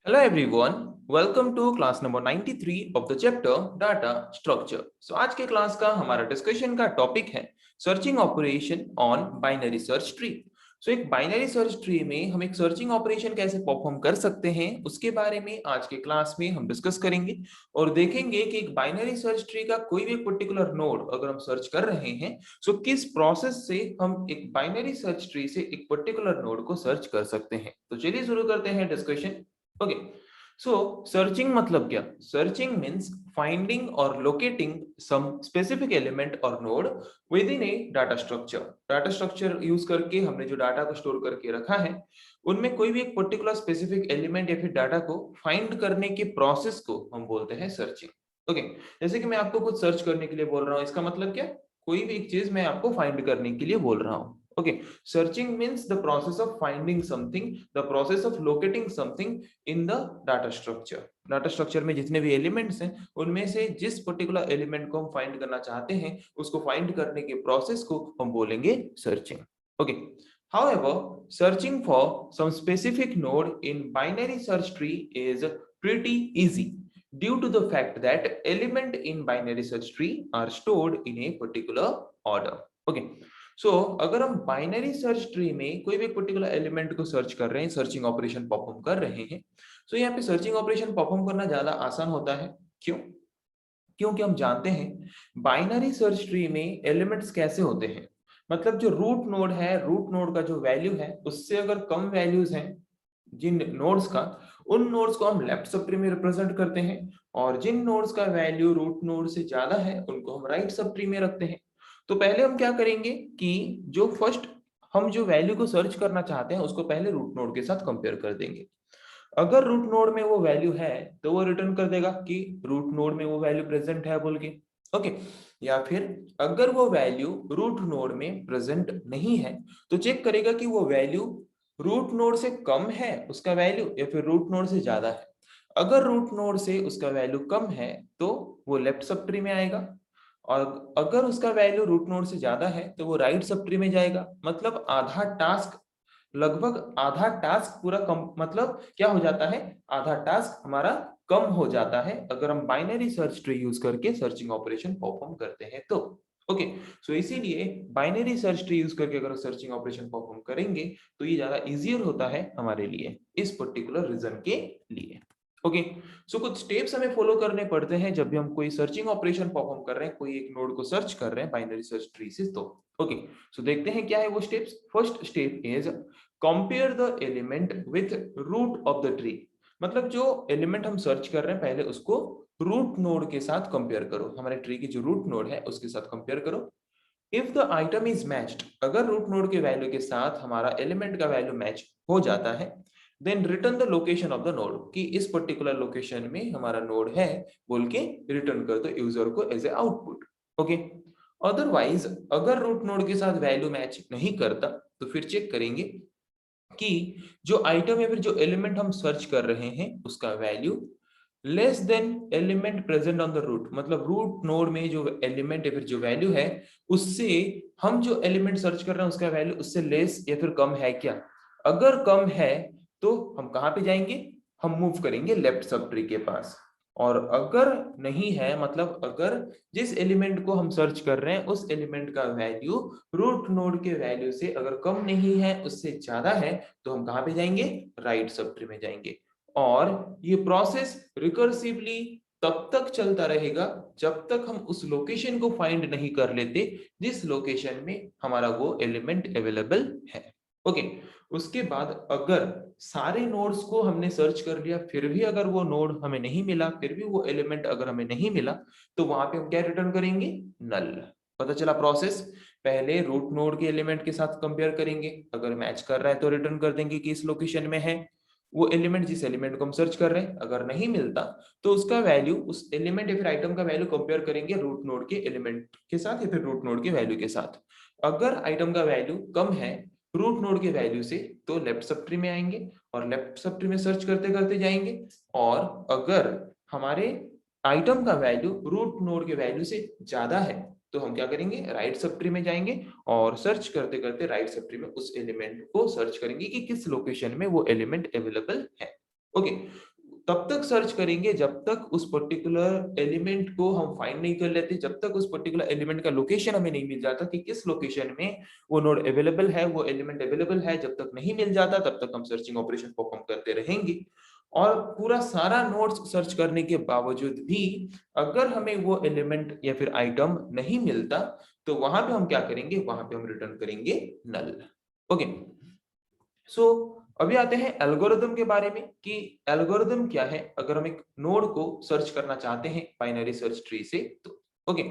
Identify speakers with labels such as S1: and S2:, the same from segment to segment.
S1: Hello everyone, welcome to class number 93 of the chapter Data Structure. So आज के class का हमारा discussion का टॉपिक है searching operation on binary search tree. So एक binary search tree में हम एक सर्चिंग ऑपरेशन कैसे परफॉर्म कर सकते हैं उसके बारे में आज के क्लास में हम डिस्कस करेंगे और देखेंगे कि एक बाइनरी सर्च ट्री का कोई भी पर्टिकुलर नोड अगर हम सर्च कर रहे हैं सो किस प्रोसेस से हम एक बाइनरी सर्च ट्री से एक पर्टिकुलर नोड को सर्च कर सकते हैं. तो चलिए शुरू करते हैं डिस्कशन. ओके, सो सर्चिंग मतलब क्या? सर्चिंग मीन्स फाइंडिंग और लोकेटिंग सम स्पेसिफिक एलिमेंट और node with in A data structure. Data structure use करके हमने जो डाटा को स्टोर करके रखा है उनमें कोई भी एक पर्टिकुलर स्पेसिफिक एलिमेंट या फिर डाटा को फाइंड करने के प्रोसेस को हम बोलते हैं सर्चिंग. ओके, जैसे कि मैं आपको कुछ सर्च करने के लिए बोल रहा हूँ, इसका मतलब क्या? कोई भी एक चीज मैं आपको फाइंड करने के लिए बोल रहा हूँ. Okay, searching means the process of finding something, the process of locating something in the data structure. Data structure में जितने भी एलिमेंट्स हैं उनमें से जिस पर्टिकुलर एलिमेंट को हम फाइंड करना चाहते हैं उसको फाइंड करने के प्रोसेस को हम बोलेंगे searching. Okay, however, searching for some specific node in binary search tree is pretty easy due to the fact that element in binary search tree are stored in a particular order. Okay, सो अगर हम binary search tree में कोई भी particular element को search कर रहे हैं, searching operation perform कर रहे हैं, तो यहाँ पे सर्चिंग ऑपरेशन परफॉर्म करना ज्यादा आसान होता है. क्यों? क्योंकि हम जानते हैं बाइनरी सर्च ट्री में एलिमेंट्स कैसे होते हैं. मतलब जो रूट नोड है, रूट नोड का जो वैल्यू है उससे अगर कम वैल्यूज हैं जिन नोड्स का, उन नोड्स को हम लेफ्ट सब ट्री में रिप्रेजेंट करते हैं और जिन नोड्स का वैल्यू रूट नोड से ज्यादा है उनको हम राइट सब ट्री में रखते हैं. तो पहले हम क्या करेंगे कि जो फर्स्ट हम जो वैल्यू को सर्च करना चाहते हैं उसको पहले रूट नोड के साथ कंपेयर कर देंगे. अगर रूट नोड में वो वैल्यू है तो वो रिटर्न कर देगा कि रूट नोड में वो वैल्यू प्रेजेंट है बोल के. ओके, या फिर अगर वो वैल्यू रूट नोड में प्रेजेंट नहीं है तो चेक करेगा कि वो वैल्यू रूट नोड से कम है उसका वैल्यू या फिर रूट नोड से ज्यादा है. अगर रूट नोड से उसका वैल्यू कम है तो वो लेफ्ट सब ट्री में आएगा और अगर उसका वैल्यू रूट नोड से ज्यादा है तो वो राइट सब ट्री में जाएगा. मतलब आधा टास्क, लगभग आधा टास्क पूरा कम, मतलब क्या हो जाता है, आधा टास्क हमारा कम हो जाता है अगर हम बाइनरी सर्च ट्री यूज करके सर्चिंग ऑपरेशन परफॉर्म करते हैं तो. ओके, सो इसीलिए बाइनरी सर्च ट्री यूज करके अगर सर्चिंग ऑपरेशन परफॉर्म करेंगे तो ये ज्यादा इजियर होता है हमारे लिए इस पर्टिकुलर रीजन के लिए. ओके, सो कुछ स्टेप्स हमें फॉलो करने पड़ते हैं जब भी हम कोई सर्चिंग ऑपरेशन परफॉर्म कर रहे हैं, कोई एक नोड को सर्च कर रहे हैं बाइनरी सर्च ट्री से. तो ओके, सो देखते हैं क्या है वो steps. First step is compare the element with root of the tree. मतलब जो एलिमेंट हम सर्च कर रहे हैं पहले उसको रूट नोड के साथ कंपेयर करो. हमारे ट्री की जो रूट नोड है उसके साथ कंपेयर करो. If the item is matched, अगर रूट नोड के वैल्यू के साथ हमारा एलिमेंट का वैल्यू मैच हो जाता है, then return the location of the node, कि इस पर्टिकुलर लोकेशन में हमारा नोड है बोल के रिटर्न कर दो यूजर को as a output. Okay, otherwise अगर रूट नोड के साथ वैल्यू मैच नहीं करता तो फिर चेक करेंगे कि जो आइटम या फिर जो एलिमेंट हम सर्च कर रहे हैं उसका value less than element present on the root. मतलब रूट नोड में जो एलिमेंट या फिर जो वैल्यू है उससे हम जो एलिमेंट सर्च कर रहे हैं उसका वैल्यू उससे लेस या फिर कम है क्या. अगर कम है तो हम कहाँ पे जाएंगे, हम मूव करेंगे लेफ्ट सब ट्री के पास. और अगर नहीं है, मतलब अगर जिस एलिमेंट को हम सर्च कर रहे हैं उस एलिमेंट का वैल्यू रूट नोड के वैल्यू से अगर कम नहीं है, उससे ज्यादा है, तो हम कहाँ पे जाएंगे, राइट सब ट्री में जाएंगे. और ये प्रोसेस रिकर्सिवली तब तक चलता रहेगा जब तक हम उस लोकेशन को फाइंड नहीं कर लेते जिस लोकेशन में हमारा वो एलिमेंट अवेलेबल है. ओके, उसके बाद अगर सारे नोड्स को हमने सर्च कर लिया फिर भी अगर वो नोड हमें नहीं मिला, फिर भी वो एलिमेंट अगर हमें नहीं मिला, तो वहां पे हम क्या रिटर्न करेंगे, नल. पता चला प्रोसेस. पहले रूट नोड के एलिमेंट के साथ कंपेयर करेंगे, अगर मैच कर रहा है तो रिटर्न कर देंगे कि इस लोकेशन में है वो एलिमेंट जिस एलिमेंट को हम सर्च कर रहे हैं. अगर नहीं मिलता तो उसका वैल्यू, उस एलिमेंट या फिर आइटम का वैल्यू कंपेयर करेंगे रूट नोड के एलिमेंट के साथ या फिर रूट नोड के वैल्यू के साथ. अगर आइटम का वैल्यू कम है रूट नोड के वैल्यू से तो लेफ्ट सब ट्री में आएंगे और लेफ्ट सब ट्री में सर्च करते करते जाएंगे. और अगर हमारे आइटम का वैल्यू रूट नोड के वैल्यू से ज्यादा है तो हम क्या करेंगे, राइट सब ट्री में जाएंगे और सर्च करते करते राइट सब ट्री में उस एलिमेंट को सर्च करेंगे कि किस लोकेशन में वो एलिमेंट अवेलेबल है. ओके, तब तक सर्च करेंगे जब तक उस पर्टिकुलर एलिमेंट को हम फाइंड नहीं कर लेते, जब तक उस पर्टिकुलर एलिमेंट का लोकेशन हमें नहीं मिल जाता कि किस लोकेशन में वो नोड अवेलेबल है, वो एलिमेंट अवेलेबल है। जब तक नहीं मिल जाता तब तक हम सर्चिंग ऑपरेशन परफॉर्म करते रहेंगे। और पूरा सारा नोड्स सर्च करने के बावजूद भी अगर हमें वो एलिमेंट या फिर आइटम नहीं मिलता तो वहां पे हम क्या करेंगे, वहां पे हम रिटर्न करेंगे नल। ओके, सो अभी आते हैं एल्गोरिथम के बारे में कि एल्गोरिथम क्या है अगर हम एक नोड को सर्च करना चाहते हैं बाइनरी सर्च ट्री से तो। ओके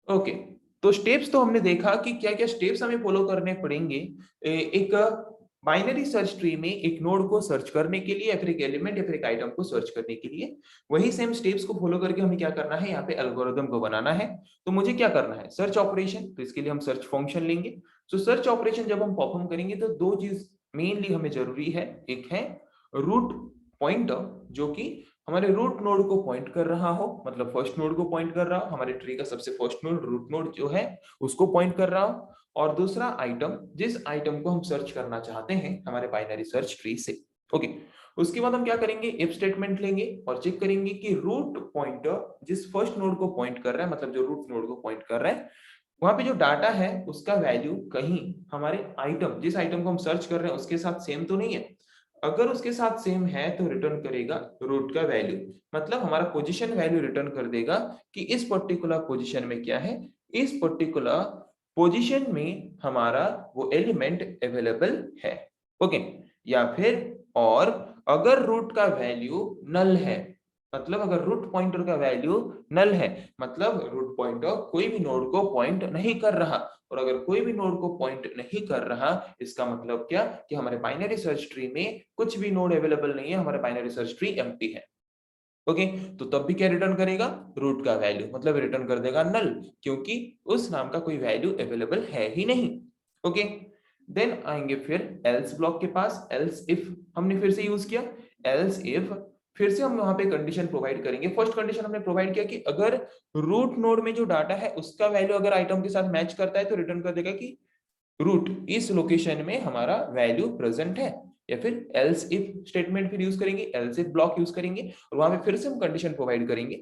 S1: ओके, तो स्टेप्स तो हमने देखा कि क्या क्या स्टेप्स हमें फॉलो करने पड़ेंगे एक बाइनरी सर्च ट्री में एक नोड को सर्च करने के लिए या फिर एक एलिमेंट या फिर एक आइटम को सर्च करने के लिए। वही सेम स्टेप्स को फॉलो करके हमें क्या करना है, यहाँ पे एल्गोरिथम को बनाना है। तो मुझे क्या करना है, सर्च ऑपरेशन, तो इसके लिए हम सर्च फंक्शन लेंगे। तो सर्च ऑपरेशन जब हम परफॉर्म करेंगे तो दो चीज मेनली हमें जरूरी है। एक है रूट पॉइंटर जो कि हमारे रूट नोड को पॉइंट कर रहा हो, मतलब फर्स्ट नोड को पॉइंट कर रहा हो, हमारे ट्री का सबसे फर्स्ट नोड रूट नोड जो है उसको पॉइंट कर रहा हो। और दूसरा आइटम, जिस आइटम को हम सर्च करना चाहते हैं हमारे बाइनरी सर्च ट्री से। ओके, उसके बाद हम क्या करेंगे, इफ स्टेटमेंट लेंगे और चेक करेंगे कि रूट पॉइंटर जिस फर्स्ट नोड को पॉइंट कर रहा है, मतलब जो रूट नोड को पॉइंट कर रहा है, वहां पे जो डाटा है उसका वैल्यू कहीं हमारे आइटम, जिस आइटम को हम सर्च कर रहे हैं उसके साथ सेम तो नहीं है। अगर उसके साथ सेम है तो रिटर्न करेगा रूट का वैल्यू, मतलब हमारा पोजीशन वैल्यू रिटर्न कर देगा कि इस पर्टिकुलर पोजीशन में क्या है, इस पर्टिकुलर पोजीशन में हमारा वो एलिमेंट अवेलेबल है। ओके, या फिर और अगर रूट का वैल्यू नल है, मतलब अगर रूट पॉइंटर का वैल्यू नल है, मतलब रूट पॉइंटर कोई भी नोड को पॉइंट नहीं कर रहा, और अगर कोई भी नोड को पॉइंट नहीं कर रहा इसका मतलब क्या कि हमारे बाइनरी सर्च ट्री में कुछ भी नोड अवेलेबल नहीं है, हमारे बाइनरी सर्च ट्री एम्प्टी है। ओके, तो तब भी क्या रिटर्न करेगा, रूट का वैल्यू, मतलब रिटर्न कर देगा नल, क्योंकि उस नाम का कोई वैल्यू अवेलेबल है ही नहीं। ओके, देन आएंगे फिर एल्स ब्लॉक के पास। एल्स इफ हमने फिर से यूज किया, एल्स इफ फिर से हम वहां पे कंडीशन प्रोवाइड करेंगे। फर्स्ट कंडीशन हमने प्रोवाइड किया कि अगर रूट नोड में जो डाटा है उसका वैल्यू अगर आइटम के साथ मैच करता है तो रिटर्न कर देगा कि रूट इस लोकेशन में हमारा वैल्यू प्रेजेंट है। या फिर एल्स इफ स्टेटमेंट फिर यूज करेंगे, एल्स इफ ब्लॉक यूज करेंगे और वहां पे फिर से हम कंडीशन प्रोवाइड करेंगे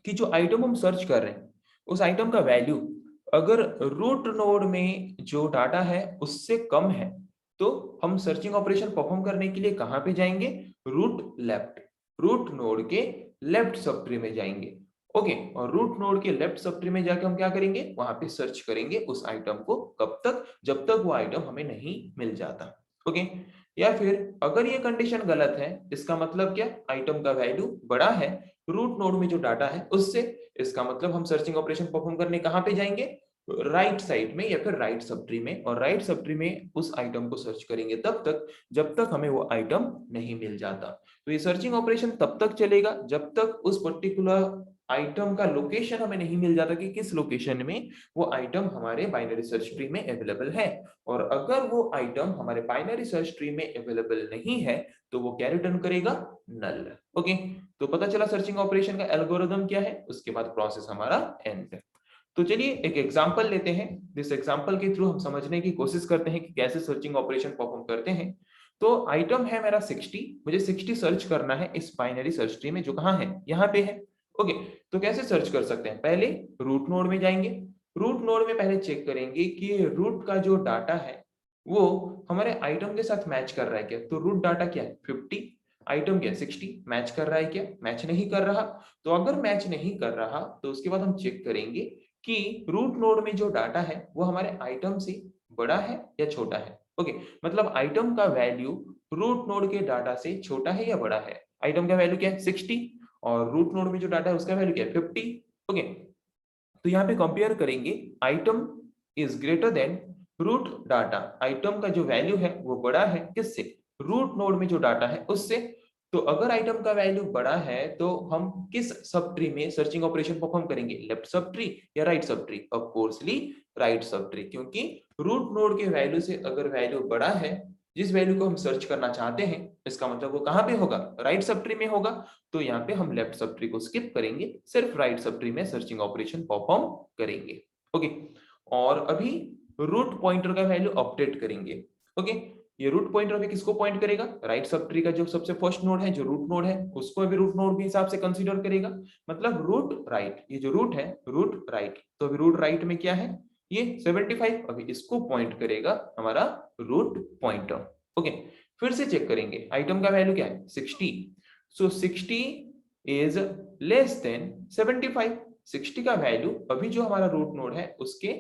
S1: कि जो आइटम हम सर्च कर रहे हैं उस आइटम का वैल्यू अगर रूट नोड में जो डाटा है उससे कम है तो हम सर्चिंग ऑपरेशन परफॉर्म करने के लिए कहां पे जाएंगे, रूट लेफ्ट, रूट नोड के लेफ्ट सब ट्री में जाएंगे। ओके, और रूट नोड के लेफ्ट सब ट्री में जाके हम क्या करेंगे, वहां पे सर्च करेंगे उस आइटम को, कब तक, जब तक वो आइटम हमें नहीं मिल जाता। ओके, या फिर अगर ये कंडीशन गलत है, इसका मतलब क्या, आइटम का वैल्यू बड़ा है रूट नोड में जो डाटा है उससे, इसका मतलब हम सर्चिंग ऑपरेशन परफॉर्म करने कहां पे जाएंगे, राइट साइड में या फिर राइट सब ट्री में, और राइट सब ट्री में उस आइटम को सर्च करेंगे तब तक जब तक हमें वो आइटम नहीं मिल जाता। तो ये सर्चिंग ऑपरेशन तब तक चलेगा जब तक उस पर्टिकुलर आइटम का लोकेशन हमें नहीं मिल जाता कि किस लोकेशन में वो आइटम हमारे बाइनरी सर्च ट्री में अवेलेबल है। और अगर वो आइटम हमारे बाइनरी सर्च ट्री में अवेलेबल नहीं है तो वो क्या रिटर्न करेगा, नल। ओके, तो पता चला सर्चिंग ऑपरेशन का एल्गोरिथम क्या है, उसके बाद प्रोसेस हमारा एंड। तो चलिए एक एग्जांपल लेते हैं, इस एग्जांपल के थ्रू हम समझने की कोशिश करते हैं कि कैसे सर्चिंग ऑपरेशन परफॉर्म करते हैं। तो आइटम है मेरा 60, मुझे 60 सर्च करना है इस बाइनरी सर्च ट्री में जो कहां है, यहां पे है। ओके, तो कैसे सर्च कर सकते हैं, पहले रूट नोड में जाएंगे। रूट नोड में पहले चेक करेंगे कि रूट का जो डाटा है वो हमारे आइटम के साथ मैच कर रहा है क्या। तो रूट डाटा क्या है 50, आइटम क्या 60, मैच कर रहा है क्या, मैच नहीं कर रहा। तो अगर मैच नहीं कर रहा तो उसके बाद हम चेक करेंगे कि रूट नोड में जो डाटा है वो हमारे आइटम से बड़ा है या छोटा है। ओके, मतलब आइटम का वैल्यू रूट नोड के डाटा से छोटा है या बड़ा है। आइटम का वैल्यू क्या है 60 और रूट नोड में जो डाटा है उसका वैल्यू क्या है 50। ओके, तो यहाँ पे कंपेयर करेंगे, item is greater than root data, item का जो वैल्यू है वो बड़ा है किससे, रूट नोड में जो डाटा है उससे। तो अगर आइटम का वैल्यू बड़ा है तो हम किस सब ट्री में सर्चिंग ऑपरेशन परफॉर्म करेंगे, लेफ्ट सब ट्री या right sub tree, of coarsely right sub tree, क्योंकि रूट नोड के वैल्यू से अगर वैल्यू बड़ा है, जिस वैल्यू को हम सर्च करना चाहते हैं, इसका मतलब वो कहां पे होगा, राइट सब ट्री में होगा। तो यहाँ पे हम लेफ्ट सब ट्री को स्किप करेंगे, सिर्फ राइट सब ट्री में सर्चिंग ऑपरेशन परफॉर्म करेंगे। ओके, और अभी रूट पॉइंटर का वैल्यू अपडेट करेंगे। ओके, ये रूट पॉइंटर अभी किसको पॉइंट करेगा, राइट सब ट्री का जो सबसे फर्स्ट नोड है, जो रूट नोड है, उसको अभी रूट नोड के हिसाब से कंसीडर करेगा, मतलब रूट राइट, ये जो रूट है रूट राइट, तो अभी रूट राइट में क्या है, ये 75, अभी इसको पॉइंट करेगा हमारा रूट पॉइंटर। ओके, फिर से चेक करेंगे, आइटम का वैल्यू क्या है 60, सो 60 इज लेस देन 75, 60 का वैल्यू अभी जो हमारा रूट नोड है उसके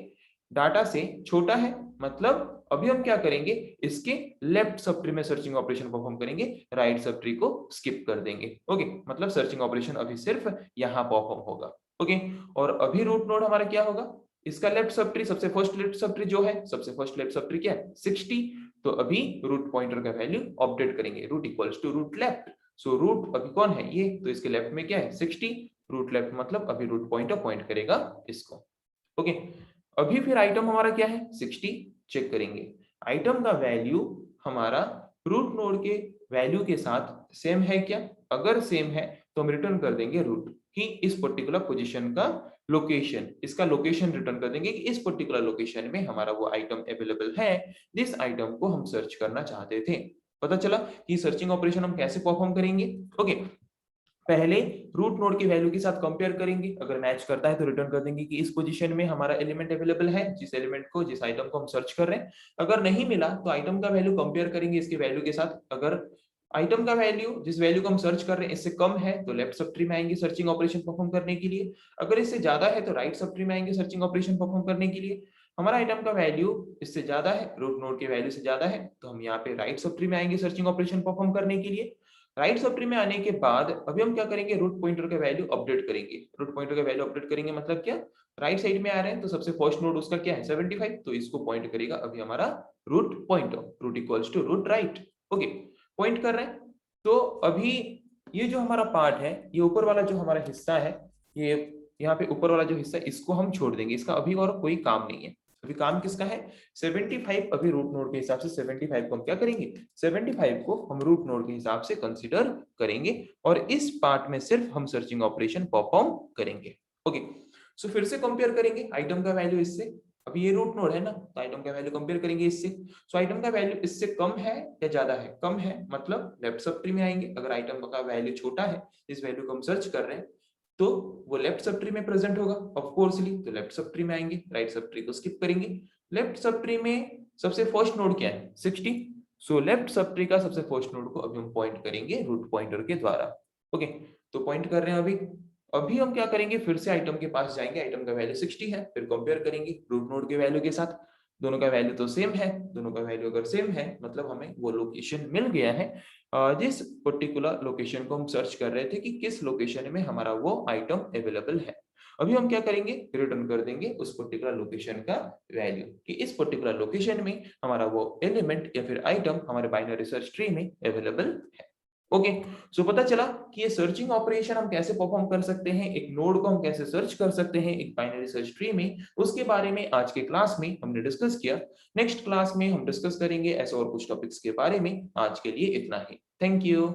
S1: डाटा से छोटा है, मतलब अभी हम क्या करेंगे, इसके लेफ्ट सब ट्री में सर्चिंग ऑपरेशन परफॉर्म करेंगे, राइट सब ट्री को स्किप कर देंगे। ओके, मतलब सर्चिंग ऑपरेशन अभी सिर्फ यहां परफॉर्म होगा। ओके, और अभी रूट नोड हमारा क्या होगा, इसका लेफ्ट सब ट्री, सबसे फर्स्ट लेफ्ट सब ट्री जो है, सबसे फर्स्ट लेफ्ट सब ट्री क्या है 60, तो अभी रूट पॉइंटर का वैल्यू अपडेट करेंगे, root equals to root left, so root अभी कौन है ये, तो इसके लेफ्ट में क्या है 60, रूट लेफ्ट मतलब अभी रूट पॉइंटर पॉइंट करेगा इसको। ओके, अभी फिर आइटम हमारा क्या है 60, चेक करेंगे, आइटम का वैल्यू हमारा रूट नोड के वैल्यू के साथ सेम है क्या, अगर सेम है तो हम रिटर्न कर देंगे रूट कि इस पर्टिकुलर पोजीशन का लोकेशन, इसका लोकेशन रिटर्न कर देंगे कि इस पर्टिकुलर लोकेशन में हमारा वो आइटम अवेलेबल है जिस आइटम को हम सर्च करना चाहते थे। पता चला कि सर्चिंग ऑपरेशन हम कैसे परफॉर्म करेंगे। ओके, पहले रूट नोड की वैल्यू के साथ कंपेयर करेंगे, अगर मैच करता है तो रिटर्न कर देंगे कि इस पोजीशन में हमारा एलिमेंट अवेलेबल है, जिस एलिमेंट को, जिस आइटम को हम सर्च कर रहे हैं। अगर नहीं मिला तो आइटम का वैल्यू कंपेयर करेंगे इसके वैल्यू के साथ, अगर आइटम का वैल्यू, जिस वैल्यू को हम सर्च कर रहे हैं, इससे कम है तो लेफ्ट सब ट्री में आएंगे सर्चिंग ऑपरेशन परफॉर्म करने के लिए, अगर इससे ज्यादा है तो राइट सब ट्री में आएंगे सर्चिंग ऑपरेशन परफॉर्म करने के लिए। हमारा आइटम का वैल्यू इससे ज्यादा है, रूट नोड के वैल्यू से ज्यादा है, तो हम यहाँ पे राइट सब ट्री में आएंगे सर्चिंग ऑपरेशन परफॉर्म करने के लिए। राइट सब ट्री में आने के बाद अभी हम क्या करेंगे, रूट पॉइंटर का वैल्यू अपडेट करेंगे, रूट पॉइंटर का वैल्यू अपडेट करेंगे मतलब क्या, राइट साइड में आ रहे हैं तो सबसे फर्स्ट नोड उसका क्या है 75, तो इसको पॉइंट करेगा अभी हमारा root pointer, root equals to root right. Okay, point कर रहे हैं, तो अभी ये जो हमारा पार्ट है, ये ऊपर वाला जो हमारा हिस्सा है, ये यहाँ पे ऊपर वाला जो हिस्सा है इसको हम छोड़ देंगे, इसका अभी और कोई काम नहीं है। अभी काम किसका है 75, अभी रूट नोड के हिसाब से 75 को हम क्या करेंगे, 75 को हम रूट नोड के हिसाब से कंसीडर करेंगे और इस पार्ट में सिर्फ हम सर्चिंग ऑपरेशन परफॉर्म करेंगे। ओके, सो फिर से कंपेयर करेंगे आइटम का वैल्यू इससे, अभी ये रूट नोड है ना, तो आइटम का वैल्यू कंपेयर करेंगे इससे, सो आइटम का वैल्यू इससे कम है या ज्यादा है, कम है मतलब लेफ्ट सब ट्री में आएंगे, अगर आइटम का वैल्यू छोटा है, इस वैल्यू को हम सर्च कर रहे हैं, तो वो लेफ्ट सब ट्री में प्रेजेंट होगा ऑफ कोर्सली, तो लेफ्ट सब ट्री में आएंगे, राइट सब ट्री को स्किप करेंगे। लेफ्ट सब ट्री में सबसे फर्स्ट नोड क्या है 60, सो लेफ्ट सब ट्री का सबसे फर्स्ट नोड को अभी हम पॉइंट करेंगे रूट पॉइंटर के द्वारा। ओके, तो पॉइंट कर रहे हैं अभी, अभी हम क्या करेंगे, फिर से आइटम के पास जाएंगे, आइटम का वैल्यू 60 है, फिर कंपेयर करेंगे रूट नोड के वैल्यू के साथ, दोनों का वैल्यू तो सेम है, दोनों का वैल्यू अगर सेम है मतलब हमें वो लोकेशन मिल गया है जिस पर्टिकुलर लोकेशन को हम सर्च कर रहे थे कि किस लोकेशन में हमारा वो आइटम अवेलेबल है। अभी हम क्या करेंगे, रिटर्न कर देंगे उस पर्टिकुलर लोकेशन का वैल्यू कि इस पर्टिकुलर लोकेशन में हमारा वो एलिमेंट या फिर आइटम हमारे बाइनरी सर्च ट्री में अवेलेबल है। ओके, सो पता चला कि ये सर्चिंग ऑपरेशन हम कैसे परफॉर्म कर सकते हैं, एक नोड को हम कैसे सर्च कर सकते हैं एक बाइनरी सर्च ट्री में, उसके बारे में आज के क्लास में हमने डिस्कस किया। नेक्स्ट क्लास में हम डिस्कस करेंगे ऐसे और कुछ टॉपिक्स के बारे में, आज के लिए इतना ही, थैंक यू।